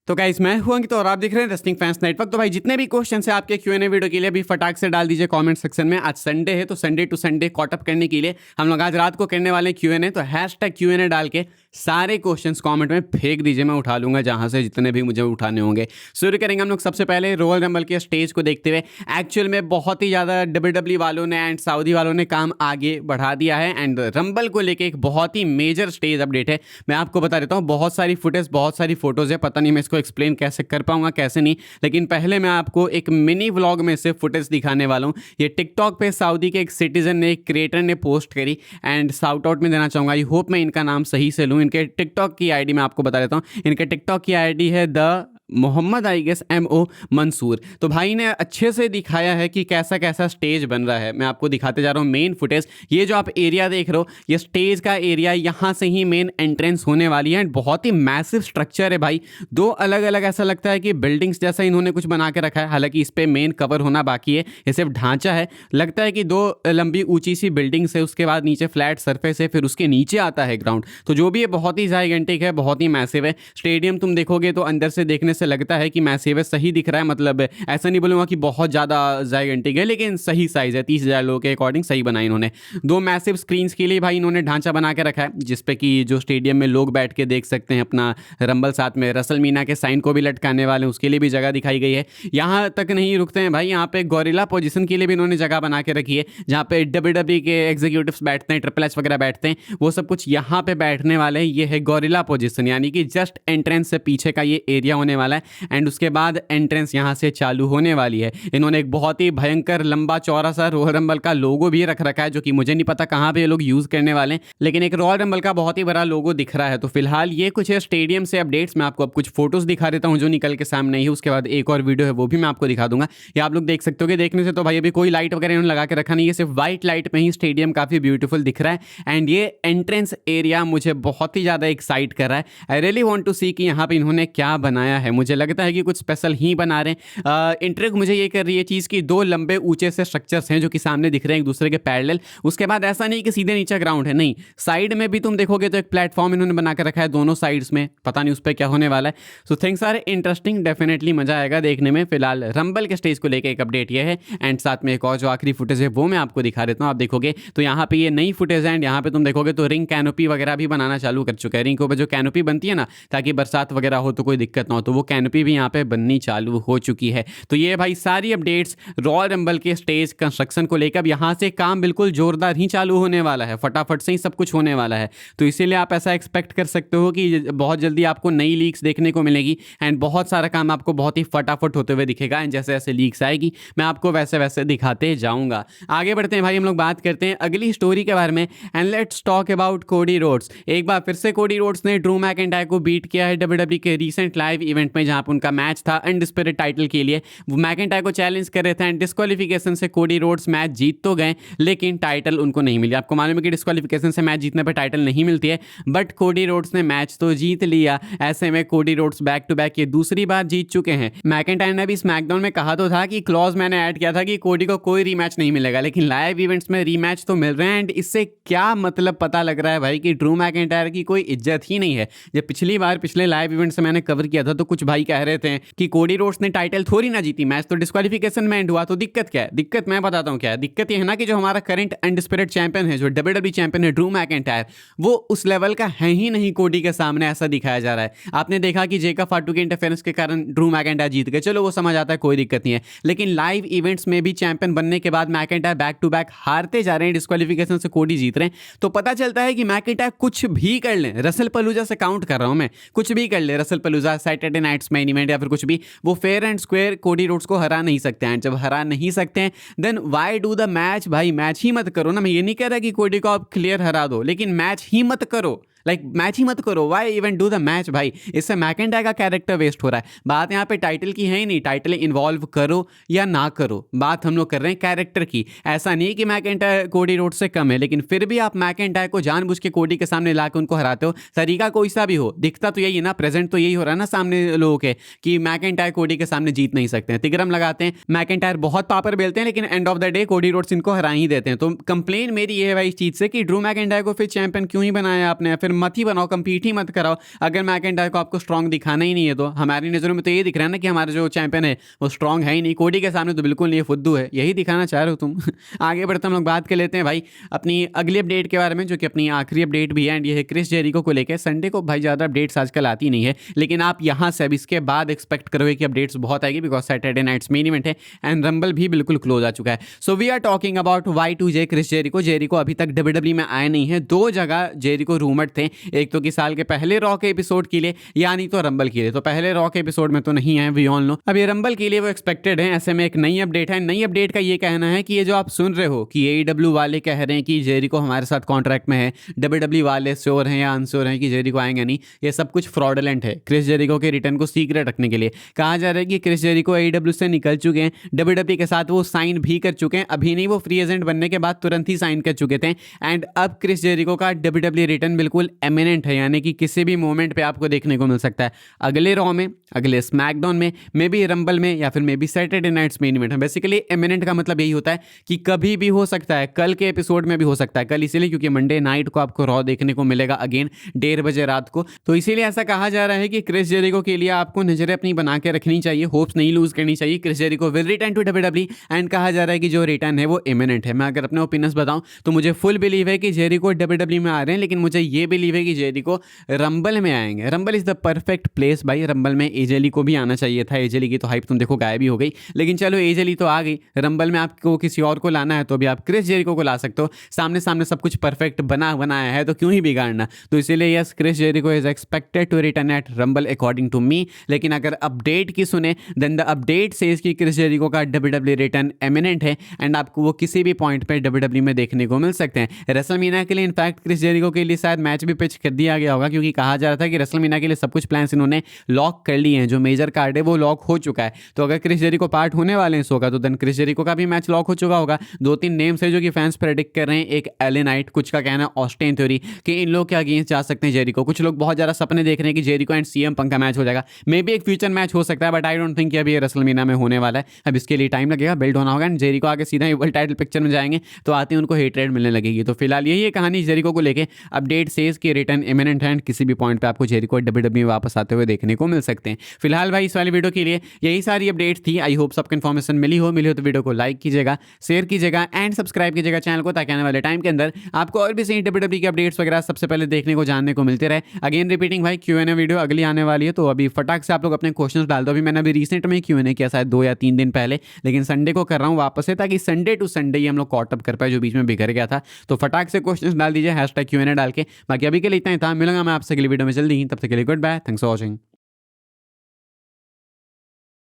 तो गाइस मैं हूं अंकित और आप देख रहे हैं रेसलिंग फैंस नेटवर्क। तो भाई जितने भी क्वेश्चन है आपके Q&A वीडियो के लिए अभी फटाक से डाल दीजिए कमेंट सेक्शन में। आज संडे है तो Sunday to Sunday caught up करने के लिए हम लोग आज रात को करने वाले हैं Q&A। तो हैशटैग Q&A डाल के सारे क्वेश्चंस कमेंट में फेंक दीजिए, मैं उठा लूंगा जहां से जितने भी मुझे उठाने होंगे। शुरू करेंगे हम लोग सबसे पहले रॉयल रंबल के स्टेज को देखते हुए। एक्चुअल में बहुत ही ज़्यादा WWE वालों ने एंड सऊदी वालों ने काम आगे बढ़ा दिया है एंड रंबल को लेके एक बहुत ही मेजर स्टेज अपडेट है। मैं आपको बता देता हूँ, बहुत सारी फुटेज बहुत सारी फोटोज़ है, पता नहीं मैं इसको एक्सप्लेन कैसे कर पाऊंगा कैसे नहीं, लेकिन पहले मैं आपको एक मिनी व्लॉग में से फुटेज दिखाने वाला हूँ। ये टिकटॉक पे सऊदी के एक सिटीजन ने, एक क्रिएटर ने पोस्ट करी एंड शाउट आउट में देना चाहूँगा। आई होप मैं इनका नाम सही से लूँ। इनके टिकटॉक की आईडी मैं आपको बता देता हूँ। इनके टिकटॉक की आईडी है the Mohammad I guess MO Mansoor. तो भाई ने अच्छे से दिखाया है कि कैसा कैसा स्टेज बन रहा है। मैं आपको दिखाते जा रहा हूँ मेन फुटेज। ये जो आप एरिया देख रहे हो ये स्टेज का एरिया, यहाँ से ही मेन एंट्रेंस होने वाली है एंड बहुत ही मैसिव स्ट्रक्चर है भाई। दो अलग अलग ऐसा लगता है कि बिल्डिंग्स जैसा इन्होंने कुछ बना के रखा है, हालांकि इस पर मेन कवर होना बाकी है, ये सिर्फ ढांचा है। लगता है कि दो लंबी ऊंची सी बिल्डिंग्स है, उसके बाद नीचे फ्लैट सरफेस है, फिर उसके नीचे आता है ग्राउंड। तो जो भी है बहुत ही जाइगेंटिक है, बहुत ही मैसिव है। स्टेडियम तुम देखोगे तो अंदर से देखने से लगता है कि मैसिव है, सही दिख रहा है। मतलब ऐसा नहीं बोलूंगा कि बहुत ज़्यादा जाइगेंटिक है, लेकिन सही साइज है। 30,000 लोगों के अकॉर्डिंग सही बनाई इन्होंने। दो मैसिव स्क्रीन्स के लिए भाई इन्होंने ढांचा बना के रखा है, जिसपे कि जो स्टेडियम में लोग बैठ के देख सकते हैं अपना रंबल। साथ में रसलमीना के साइन को भी लटकाने वाले हैं, उसके लिए भी जगह दिखाई गई है। यहाँ तक नहीं रुकते हैं भाई, यहाँ पे गोरिल्ला पोजीशन के लिए भी इन्होंने जगह बना के रखी है, जहाँ पे WWE के एग्जीक्यूटिव्स बैठते हैं, ट्रिपल एच वगैरह बैठते हैं, वो सब कुछ यहाँ पे बैठने वाले हैं। ये है गोरिल्ला पोजीशन, यानी कि जस्ट एंट्रेंस से पीछे का ये एरिया होने वाला है एंड उसके बाद एंट्रेंस यहाँ से चालू होने वाली है। इन्होंने एक बहुत ही भयंकर लंबा चौड़ा सा रॉयल रंबल का लोगो भी रख रखा है, जो कि मुझे नहीं पता कहाँ पे ये लोग यूज करने वाले हैं, लेकिन एक रॉयल रंबल का बहुत ही बड़ा लोगो दिख रहा है। तो फिलहाल ये कुछ है स्टेडियम से अपडेट्स। मैं आपको अब कुछ फोटोज दिखा देता हूँ जो निकल के सामने ही, उसके बाद एक और वीडियो है वो भी मैं आपको दिखा दूंगा। ये आप लोग देख सकते हो कि देखने से तो भाई अभी कोई लाइट वगैरह इन्होंने लगा के रखा नहीं है, सिर्फ व्हाइट लाइट में ही स्टेडियम काफी ब्यूटीफुल दिख रहा है एंड ये एंट्रेंस एरिया मुझे बहुत ही ज्यादा एक्साइट कर रहा है। आई रियली वांट टू सी कि यहाँ पे इन्होंने क्या बनाया है। मुझे लगता है कि कुछ स्पेशल ही बना रहे हैं। इंट्रिग मुझे ये कर रही है चीज़ कि दो लंबे ऊंचे से स्ट्रक्चर्स हैं जो कि सामने दिख रहे हैं एक दूसरे के पैरेलल। उसके बाद ऐसा नहीं कि सीधे नीचे ग्राउंड है, नहीं, साइड में भी तुम देखोगे तो एक प्लेटफॉर्म इन्होंने बना के रखा है दोनों साइड्स में, पता नहीं उस पर क्या होने वाला है। So things are interesting, definitely मजा आएगा देखने में। फिलहाल रंबल के स्टेज को लेकर एक अपडेट ये है एंड साथ में एक और जो आखिरी फुटेज है वो मैं आपको दिखा देता हूँ। आप देखोगे तो यहाँ पे ये नई फुटेज है एंड यहाँ पे तुम देखोगे तो रिंग कैनोपी वगैरह भी बनाना चालू कर चुका है। रिंग के ऊपर जो कैनोपी बनती है ना, ताकि बरसात वगैरह हो तो कोई दिक्कत ना हो, तो वो कैनोपी भी यहाँ पे बननी चालू हो चुकी है। तो ये भाई सारी अपडेट्स रॉयल रंबल के स्टेज कंस्ट्रक्शन को लेकर। यहाँ से काम बिल्कुल जोरदार ही चालू होने वाला है, फटाफट से ही सब कुछ होने वाला है। तो इसीलिए आप ऐसा एक्सपेक्ट कर सकते हो कि बहुत जल्दी आपको नई लीक्स देखने को मिलेगी एंड बहुत सारा काम आपको बहुत ही फटाफट होते हुए दिखेगा एंड जैसे जैसे लीक्स आएगी मैं आपको वैसे वैसे दिखाते जाऊंगा। आगे बढ़ते हैं भाई, हम लोग बात करते हैं अगली स्टोरी के बारे में and let's talk about Cody Rhodes. एक बार फिर से कोडी रोड्स ने ड्रू मैकिंटायर को बीट किया है WWE के रीसेंट लाइव इवेंट में, जहां पर उनका मैच था अनडिस्प्यूटेड टाइटल के लिए। वो मैकिंटायर को चैलेंज कर रहे थे एंड डिस्क्वालिफिकेशन से कोडी रोड्स मैच जीत तो गए, लेकिन टाइटल उनको नहीं मिली। आपको मालूम है कि डिस्क्वालिफिकेशन से मैच जीतने पर टाइटल नहीं मिलती है, बट कोडी रोड्स ने मैच तो जीत लिया। ऐसे में Cody Rhodes back to back ये दूसरी बार जीत चुके हैं। मैकिंटायर ने भी स्मैकडाउन में कहा तो था कि क्लॉज मैंने ऐड किया था कि कोडी को कोई रीमैच नहीं मिलेगा, लेकिन लाइव इवेंट्स में रीमैच तो मिल रहे हैं एंड इससे क्या मतलब पता लग रहा है भाई कि ड्रू मैकिंटायर की कोई इज्जत ही नहीं है। जब पिछली बार पिछले लाइव इवेंट से मैंने कवर किया था तो कुछ भाई कह रहे थे कि कोडी रोड्स ने टाइटल थोड़ी ना जीती, मैच तो डिस्क्वालिफिकेशन में एंड हुआ, तो दिक्कत क्या है? दिक्कत मैं बताता हूं क्या है। दिक्कत ये है ना कि जो हमारा करंट अनडिस्प्यूटेड चैंपियन है, जो WWE चैंपियन है ड्रू मैकिंटायर, वो उस लेवल का है ही नहीं कोडी के सामने, ऐसा दिखाया जा रहा है। आपने देखा कि जेका फाटू के इंटरफेरेंस के कारण ड्रू मैकिंटायर जीत गए, चलो वो समझ आता है, कोई दिक्कत नहीं है, लेकिन लाइव इवेंट्स में भी चैंपियन बनने के बाद मैकिंटायर बैक टू बैक हारते जा रहे हैं, डिस्क्वालिफिकेशन से कोडी जीत रहे हैं। तो पता चलता है कि मैकिंटायर कुछ भी कर ले, रसल पलूजा से काउंट कर रहा हूं मैं, कुछ भी कर ले, रसल पलूजा, सैटरडे नाइट्स मेन इवेंट या फिर कुछ भी, वो fair and square Cody Rhodes को हरा नहीं सकते हैं। जब हरा नहीं सकते हैं then why do the match? भाई मैच ही मत करो ना। मैं ये नहीं कह रहा कि कोडी को आप क्लियर हरा दो, लेकिन मैच ही मत करो, मैच ही मत करो। Why even do the match भाई? इससे मैकिंटायर का कैरेक्टर वेस्ट हो रहा है। बात यहाँ पे टाइटल की है ही नहीं, टाइटल इन्वॉल्व करो या ना करो, बात हम लोग कर रहे हैं कैरेक्टर की। ऐसा नहीं कि मैकिंटायर कोडी रोड से कम है, लेकिन फिर भी आप मैकिंटायर को जानबूझ के कोडी के सामने लाकर उनको हराते हो। तरीका कोई सा भी हो, दिखता तो यही है ना, प्रेजेंट तो यही हो रहा है ना सामने लोगों के, कि मैकिंटायर कोडी के सामने जीत नहीं सकते हैं। तिगरम लगाते हैं, मैकिंटायर बहुत पापर बेलते हैं, लेकिन end of the day Cody Rhodes इनको हरा ही देते हैं। तो कंप्लेन मेरी ये है भाई इस चीज से कि ड्रू मैकिंटायर को फिर चैंपियन क्यों ही बनाया आपने, फिर फिर मत ही बनाओ, कंपीट ही मत कराओ। अगर मैकेंटायर को आपको स्ट्रॉन्ग दिखाना ही नहीं है तो हमारी नज़रों में तो ये दिख रहा है ना कि हमारा जो चैंपियन है वो स्ट्रॉन्ग है ही नहीं, कोडी के सामने तो बिल्कुल नहीं, ये फुद्दू है, यही दिखाना चाह रहे हो तुम। आगे बढ़ते हम लोग बात कर लेते हैं भाई अपनी अगली अपडेट के बारे में, जो कि अपनी आखिरी अपडेट भी है, एंड ये है क्रिस जेरिको को लेकर। संडे को भाई ज़्यादा अपडेट्स आजकल आती नहीं है, लेकिन आप यहाँ से अब इसके बाद एक्सपेक्ट करोगे कि अपडेट्स बहुत आएगी, because Saturday nights main event है एंड रंबल भी बिल्कुल क्लोज आ चुका है। So we are talking about Y2J Chris Jericho. Jericho अभी तक WWE में आए नहीं है। दो जगह जेरिको रूमर्ड थे, एक तो कि साल के पहले रॉ के एपिसोड के लिए, यानी तो रंबल के लिए। तो पहले रॉ के एपिसोड में तो नहीं है, वी ऑल नो। अब ये रंबल के लिए वो एक्सपेक्टेड है। ऐसे में एक नई अपडेट है। नई अपडेट का ये कहना है कि ये जो आप सुन रहे हो कि AEW वाले कह रहे हैं कि जेरिको हमारे साथ कॉन्ट्रैक्ट में है, WWE वाले श्योर हैं या अनश्योर हैं कि जेरिको आएंगे नहीं, ये सब कुछ फ्रॉडलेंट है। क्रिस जेरिको के रिटर्न को सीक्रेट रखने के लिए कहा जा रहा है कि क्रिस जेरिको AEW से निकल चुके हैं, WWE के साथ वो साइन भी कर चुके हैं। अभी नहीं, वो फ्री एजेंट बनने के बाद तुरंत ही साइन कर चुके थे। एंड अब क्रिस जेरिको का WWE रिटर्न बिल्कुल एमिनेंट है, यानी कि किसी भी मोमेंट पे आपको देखने को मिल सकता है। अगले रॉ में, अगले स्मैकडाउन में, मे बी रंबल में, या फिर may be Saturday nights main event में। बेसिकली एमिनेंट का मतलब यही होता है कि कभी भी हो सकता है, कल के एपिसोड में भी हो सकता है। कल इसीलिए क्योंकि मंडे नाइट को आपको रॉ देखने को मिलेगा अगेन 1:30 बजे रात को, तो इसीलिए ऐसा कहा जा रहा है कि क्रिस जेरिको के लिए आपको नजरें अपनी बना के रखनी चाहिए, होप्स नहीं लूज करनी चाहिए। Chris Jericho will return to WWE and कहा जा रहा है कि जो रिटर्न है वो इमिनेंट है। मैं अगर अपने ओपिनियंस बताऊं तो मुझे फुल बिलीव है कि जेरिको WWE में आ रहे हैं, लेकिन मुझे ये बिलीव है कि जेरिको रंबल में आएंगे। Rumble is the perfect place भाई। रंबल में एजेली को भी आना चाहिए था। एजेली की तो हाइप तुम देखो गायब ही हो गई, लेकिन चलो एजेली तो आ गई। रंबल में आपको किसी और को लाना है तो भी आप क्रिस जेरिको को ला सकते हो। सामने सामने सब कुछ परफेक्ट बनाया है तो क्यों ही बिगाड़ना। तो इसीलिए yes, Chris Jericho is expected to return at Rumble according to me. लेकिन अगर अपडेट की सुने देन द अपडेट सेज कि क्रिस जेरिको का WWE रिटर्न एमिनेंट है एंड आपको वो किसी भी पॉइंट पे WWE में देखने को मिल सकते हैं। रेसलमीनिया के लिए इनफैक्ट क्रिस जेरिको के लिए शायद मैच भी पिच कर दिया गया होगा, क्योंकि कहा जा रहा था कि रेसलमीनिया के लिए सब कुछ प्लान्स इन्होंने लॉक कर लिए हैं। जो मेजर कार्ड है वो लॉक हो चुका है। तो अगर क्रिस जेरिको पार्ट होने वाले हैं शो का, तो देन क्रिस जेरिको का भी मैच लॉक हो चुका होगा। 2-3 नेम्स है जो कि फैंस प्रेडिक्ट कर रहे हैं। एक LA नाइट, कुछ का कहना है ऑस्टिन थ्योरी कि इन लोग के अगेंस्ट जा सकते हैं जेरिको। कुछ लोग बहुत ज़्यादा सपने देख रहे हैं कि जेरिको एंड CM पंक का मैच हो जाएगा। मे बी एक फ्यूचर मैच हो सकता है, बट आई डोंट थिंक कि अभी ये रेसलमीनिया में होने वाला है। अब इसके लिए टाइम लगेगा, बिल्ड होना होगा एंड जेरिको आगे सीधा ही वर्ल्ड टाइटल पिक्चर में जाएंगे तो आते ही उनको हेटरेट मिलने लगेगी। तो फिलहाल यही है कहानी जेरिको को लेके। अपडेट सेज कि रिटर्न इमिनेंट है एंड किसी भी पॉइंट पे आपको जेरिको WWE में वापस आते हुए देखने को मिल सकते हैं। फिलहाल भाई इस वाली वीडियो के लिए यही सारी अपडेट्स थी। आई होप सबको इन्फॉर्मेशन मिली हो तो वीडियो को लाइक कीजिएगा, शेयर कीजिएगा एंड सब्सक्राइब कीजिएगा चैनल को, ताकि आने वाले टाइम के अंदर आपको और भी सही WWE की अपडेट्स वगैरह सबसे पहले देखने को जानने को मिलते रहे। अगेन रिपीटिंग भाई, Q&A वीडियो अगली आने वाली है, तो अभी फटाक से आप लोग अपने क्वेश्चंस डाल दो। अभी मैंने अभी रिसेंट में Q&A किया शायद 2 या 3 दिन पहले, लेकिन संडे को कर रहा हूँ वापस से, ताकि संडे टू संडे ही हम लोग कॉट अप कर पाए जो बीच में बिगड़ गया था। तो फटाक से क्वेश्चंस डाल दीजिए #Q&A डाल के। बाकी अभी के लिए इतना ही था, मिलूंगा मैं आपसे अगली वीडियो में जल्दी ही। तब तक के लिए goodbye, thanks for watching.